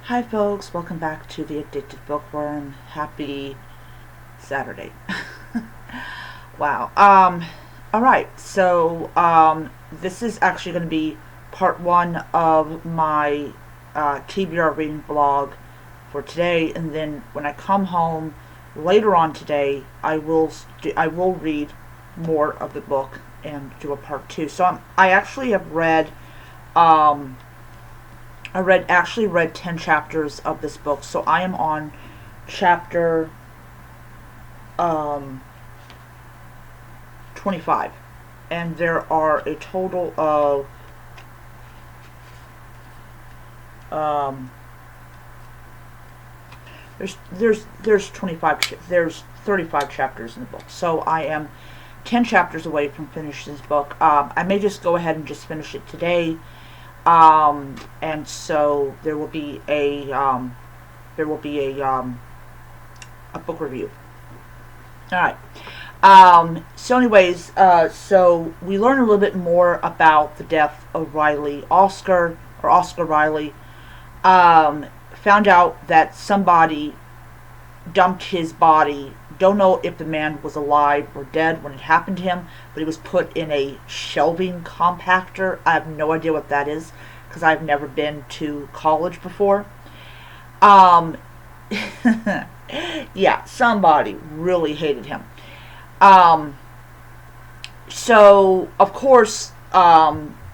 Hi folks, welcome back to the Addicted Bookworm. Happy Saturday. Wow. Alright, so this is actually going to be part one of my TBR reading blog for today, and then when I come home later on today, I will read more of the book and do a part two. So I actually have read actually read 10 chapters of this book, so I am on chapter 25, and there are a total of there's 35 chapters in the book, so I am 10 chapters away from finishing this book. I may just go ahead and just finish it today. And so there will be a book review. All right. So anyways, so we learn a little bit more about the death of Oscar Riley. Found out that somebody dumped his body. Don't know if the man was alive or dead when it happened to him, but he was put in a shelving compactor. I have no idea what that is because I've never been to college before. Yeah, somebody really hated him. So of course, oh,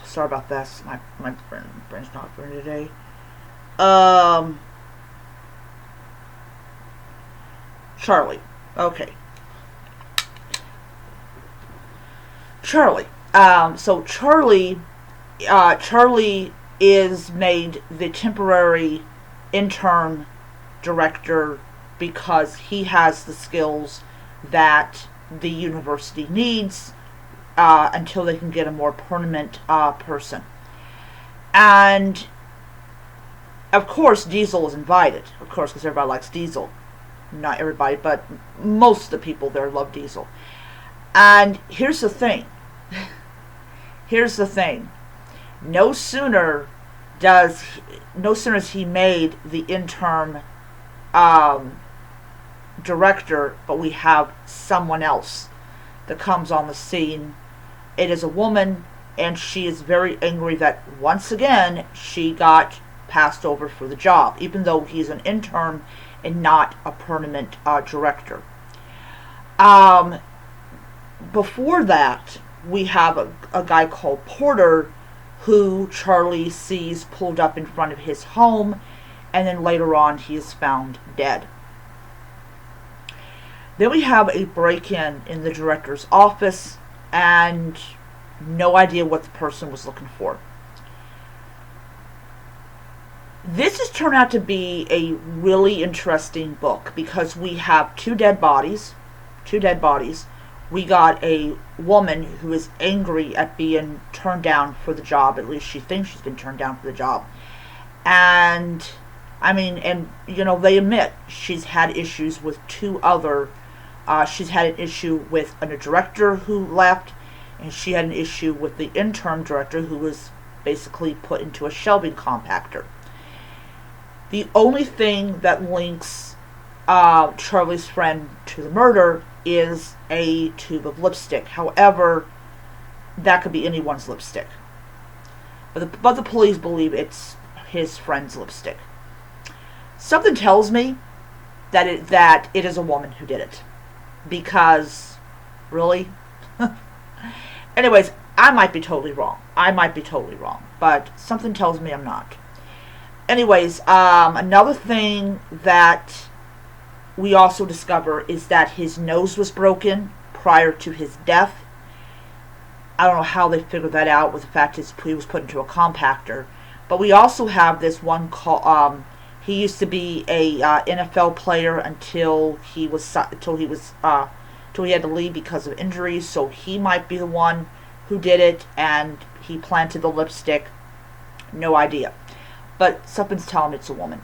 sorry about this. My brain's not burning today. Charlie. Okay. Charlie. So Charlie is made the temporary interim director because he has the skills that the university needs until they can get a more permanent person. And of course, Diesel is invited. Of course, because everybody likes Diesel. Not everybody, but most of the people there love Diesel. And here's the thing. No sooner is he made the interim director, but we have someone else that comes on the scene. It is a woman, and she is very angry that once again she got passed over for the job, even though he's an intern and not a permanent director. Before that, we have a guy called Porter who Charlie sees pulled up in front of his home, and then later on he is found dead. Then we have a break-in in the director's office, and no idea what the person was looking for. This has turned out to be a really interesting book because we have two dead bodies. We got a woman who is angry at being turned down for the job. At least she thinks she's been turned down for the job. And they admit she's had issues with two other. She's had an issue with a director who left, and she had an issue with the interim director who was basically put into a shelving compactor. The only thing that links Charlie's friend to the murder is a tube of lipstick. However, that could be anyone's lipstick. But the police believe it's his friend's lipstick. Something tells me that it is a woman who did it. Because, really? Anyways, I might be totally wrong. But something tells me I'm not. Anyways, another thing that we also discover is that his nose was broken prior to his death. I don't know how they figured that out with the fact that he was put into a compactor. But we also have this one call. He used to be a NFL player until he had to leave because of injuries. So he might be the one who did it, and he planted the lipstick. No idea. But something's telling me it's a woman.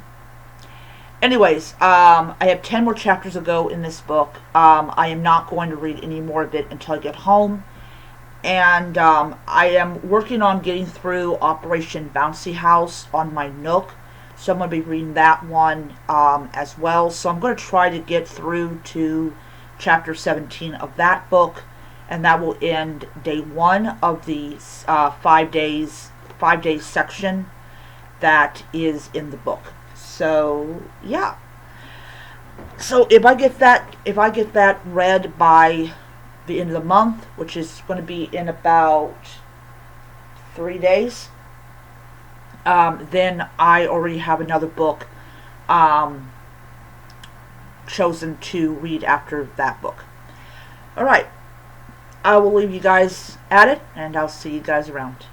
Anyways, I have 10 more chapters to go in this book. I am not going to read any more of it until I get home. And I am working on getting through Operation Bouncy House on my Nook. So I'm going to be reading that one as well. So I'm going to try to get through to chapter 17 of that book, and that will end day 1 of the 5 days section that is in the book. So yeah. So if I get that read by the end of the month, which is going to be in about 3 days, then I already have another book chosen to read after that book. All right, I will leave you guys at it, and I'll see you guys around.